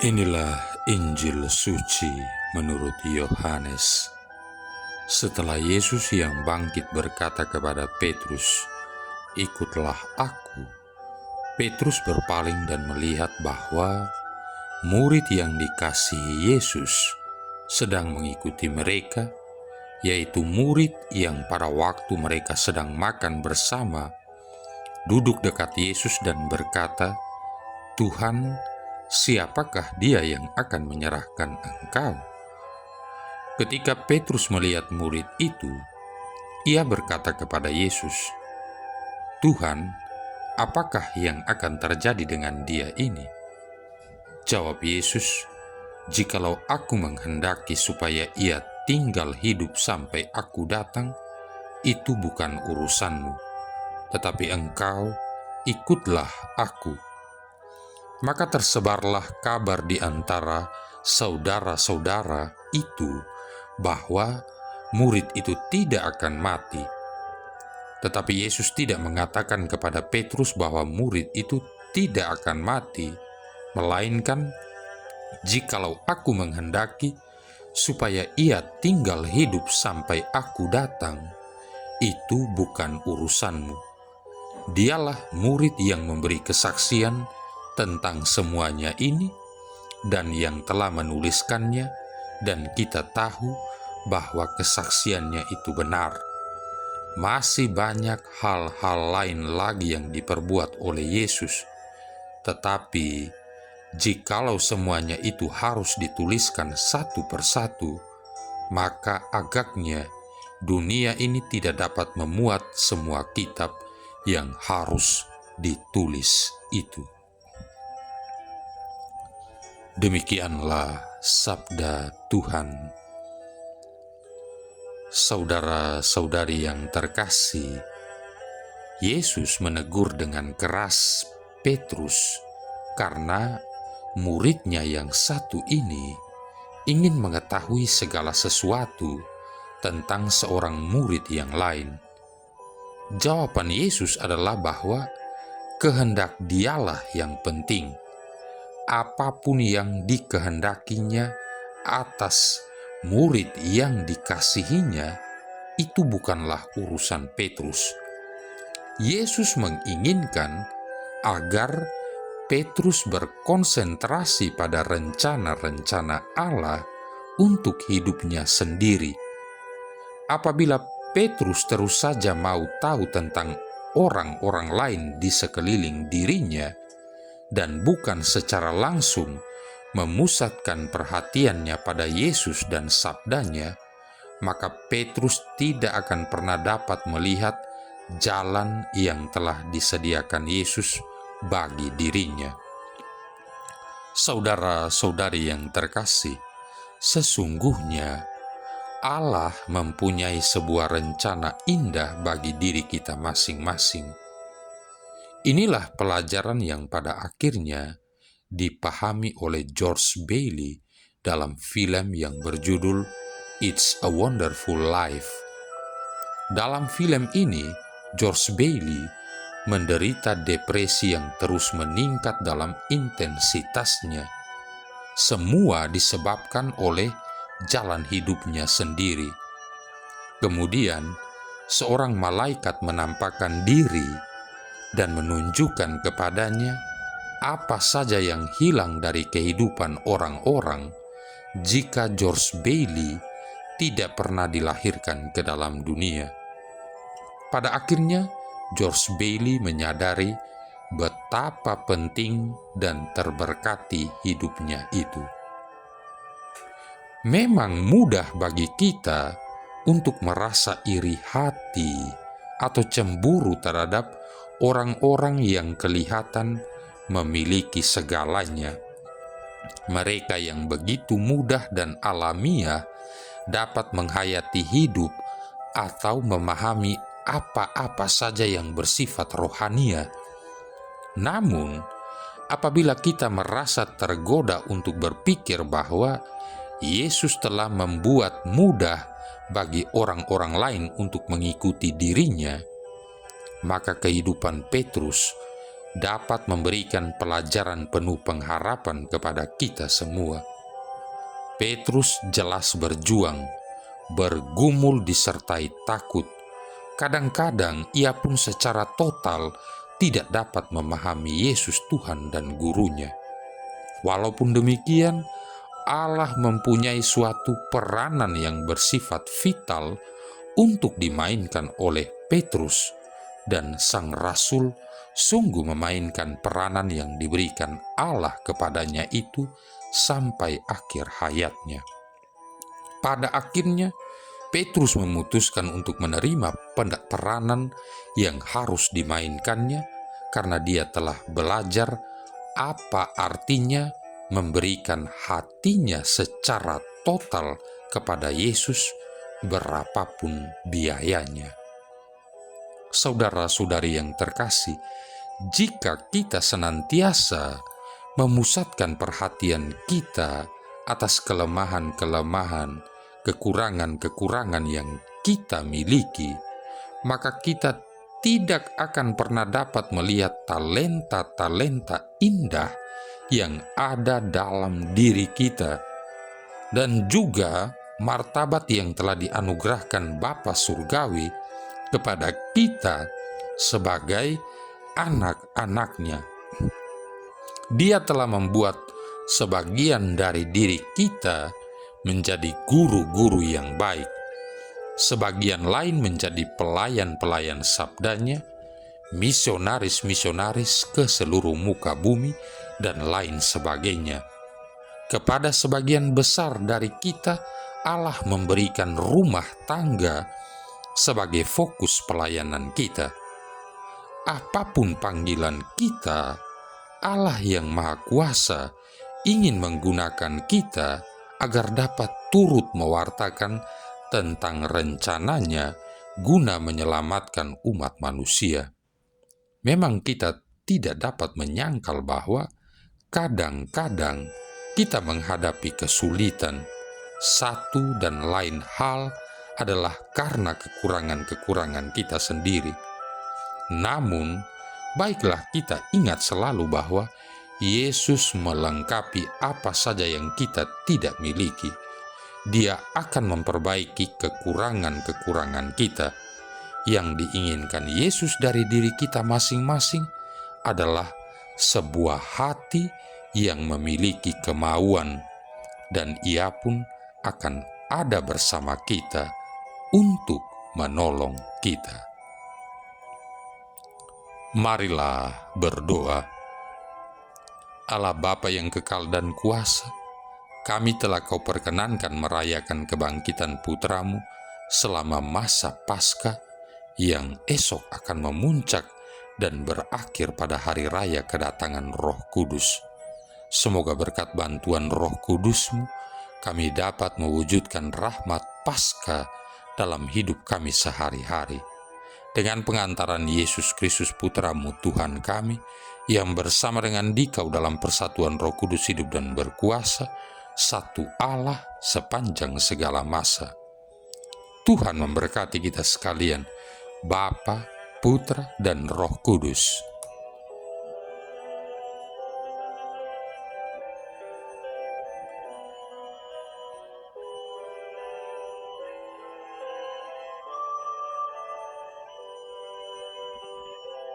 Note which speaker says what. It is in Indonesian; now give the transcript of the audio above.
Speaker 1: Inilah Injil suci menurut Yohanes. Setelah Yesus yang bangkit berkata kepada Petrus, "Ikutlah aku." Petrus berpaling dan melihat bahwa murid yang dikasihi Yesus sedang mengikuti mereka, yaitu murid yang pada waktu mereka sedang makan bersama, duduk dekat Yesus dan berkata, "Tuhan, siapakah dia yang akan menyerahkan Engkau?" Ketika Petrus melihat murid itu, ia berkata kepada Yesus, "Tuhan, apakah yang akan terjadi dengan dia ini?" Jawab Yesus, "Jikalau aku menghendaki supaya ia tinggal hidup sampai aku datang, itu bukan urusanmu, tetapi engkau ikutlah aku." Maka tersebarlah kabar di antara saudara-saudara itu bahwa murid itu tidak akan mati. Tetapi Yesus tidak mengatakan kepada Petrus bahwa murid itu tidak akan mati, melainkan, "Jikalau aku menghendaki supaya ia tinggal hidup sampai aku datang, itu bukan urusanmu." Dialah murid yang memberi kesaksian tentang semuanya ini dan yang telah menuliskannya, dan kita tahu bahwa kesaksiannya itu benar. Masih banyak hal-hal lain lagi yang diperbuat oleh Yesus, tetapi jikalau semuanya itu harus dituliskan satu persatu, maka agaknya dunia ini tidak dapat memuat semua kitab yang harus ditulis itu. Demikianlah sabda Tuhan. Saudara-saudari yang terkasih, Yesus menegur dengan keras Petrus karena muridnya yang satu ini ingin mengetahui segala sesuatu tentang seorang murid yang lain. Jawaban Yesus adalah bahwa kehendak Dialah yang penting. Apapun yang dikehendakinya atas murid yang dikasihinya, itu bukanlah urusan Petrus. Yesus menginginkan agar Petrus berkonsentrasi pada rencana-rencana Allah untuk hidupnya sendiri. Apabila Petrus terus saja mau tahu tentang orang-orang lain di sekeliling dirinya, dan bukan secara langsung memusatkan perhatiannya pada Yesus dan sabdanya, maka Petrus tidak akan pernah dapat melihat jalan yang telah disediakan Yesus bagi dirinya. Saudara-saudari yang terkasih, sesungguhnya Allah mempunyai sebuah rencana indah bagi diri kita masing-masing. Inilah pelajaran yang pada akhirnya dipahami oleh George Bailey dalam film yang berjudul It's a Wonderful Life. Dalam film ini, George Bailey menderita depresi yang terus meningkat dalam intensitasnya. Semua disebabkan oleh jalan hidupnya sendiri. Kemudian, seorang malaikat menampakkan diri dan menunjukkan kepadanya apa saja yang hilang dari kehidupan orang-orang jika George Bailey tidak pernah dilahirkan ke dalam dunia. Pada akhirnya, George Bailey menyadari betapa penting dan terberkati hidupnya itu. Memang mudah bagi kita untuk merasa iri hati atau cemburu terhadap orang-orang yang kelihatan memiliki segalanya. Mereka yang begitu mudah dan alamiah dapat menghayati hidup atau memahami apa-apa saja yang bersifat rohania. Namun, apabila kita merasa tergoda untuk berpikir bahwa Yesus telah membuat mudah bagi orang-orang lain untuk mengikuti dirinya, maka kehidupan Petrus dapat memberikan pelajaran penuh pengharapan kepada kita semua. Petrus jelas berjuang, bergumul disertai takut. Kadang-kadang ia pun secara total tidak dapat memahami Yesus Tuhan dan gurunya. Walaupun demikian, Allah mempunyai suatu peranan yang bersifat vital untuk dimainkan oleh Petrus, dan sang rasul sungguh memainkan peranan yang diberikan Allah kepadanya itu sampai akhir hayatnya. Pada akhirnya, Petrus memutuskan untuk menerima peranan yang harus dimainkannya karena dia telah belajar apa artinya memberikan hatinya secara total kepada Yesus berapapun biayanya. Saudara-saudari yang terkasih, jika kita senantiasa memusatkan perhatian kita atas kelemahan-kelemahan, kekurangan-kekurangan yang kita miliki, maka kita tidak akan pernah dapat melihat talenta-talenta indah yang ada dalam diri kita, dan juga martabat yang telah dianugerahkan Bapa Surgawi kepada kita sebagai anak-anaknya. Dia telah membuat sebagian dari diri kita menjadi guru-guru yang baik, sebagian lain menjadi pelayan-pelayan sabdanya, misionaris-misionaris ke seluruh muka bumi, dan lain sebagainya. Kepada sebagian besar dari kita, Allah memberikan rumah tangga sebagai fokus pelayanan kita. Apapun panggilan kita, Allah yang Maha Kuasa ingin menggunakan kita agar dapat turut mewartakan tentang rencananya guna menyelamatkan umat manusia. Memang kita tidak dapat menyangkal bahwa kadang-kadang kita menghadapi kesulitan. Satu dan lain hal adalah karena kekurangan-kekurangan kita sendiri. Namun, baiklah kita ingat selalu bahwa Yesus melengkapi apa saja yang kita tidak miliki. Dia akan memperbaiki kekurangan-kekurangan kita. Yang diinginkan Yesus dari diri kita masing-masing adalah sebuah hati yang memiliki kemauan, dan Ia pun akan ada bersama kita untuk menolong kita. Marilah berdoa. Allah Bapa yang kekal dan kuasa, kami telah Kau perkenankan merayakan kebangkitan Putra-Mu selama masa Paskah yang esok akan memuncak dan berakhir pada hari raya kedatangan Roh Kudus. Semoga berkat bantuan Roh Kudus-Mu, kami dapat mewujudkan rahmat Paskah dalam hidup kami sehari-hari. Dengan pengantaran Yesus Kristus Putra-Mu Tuhan kami, yang bersama dengan Dikau dalam persatuan Roh Kudus hidup dan berkuasa, satu Allah sepanjang segala masa. Tuhan memberkati kita sekalian, Bapa, Putra, dan Roh Kudus.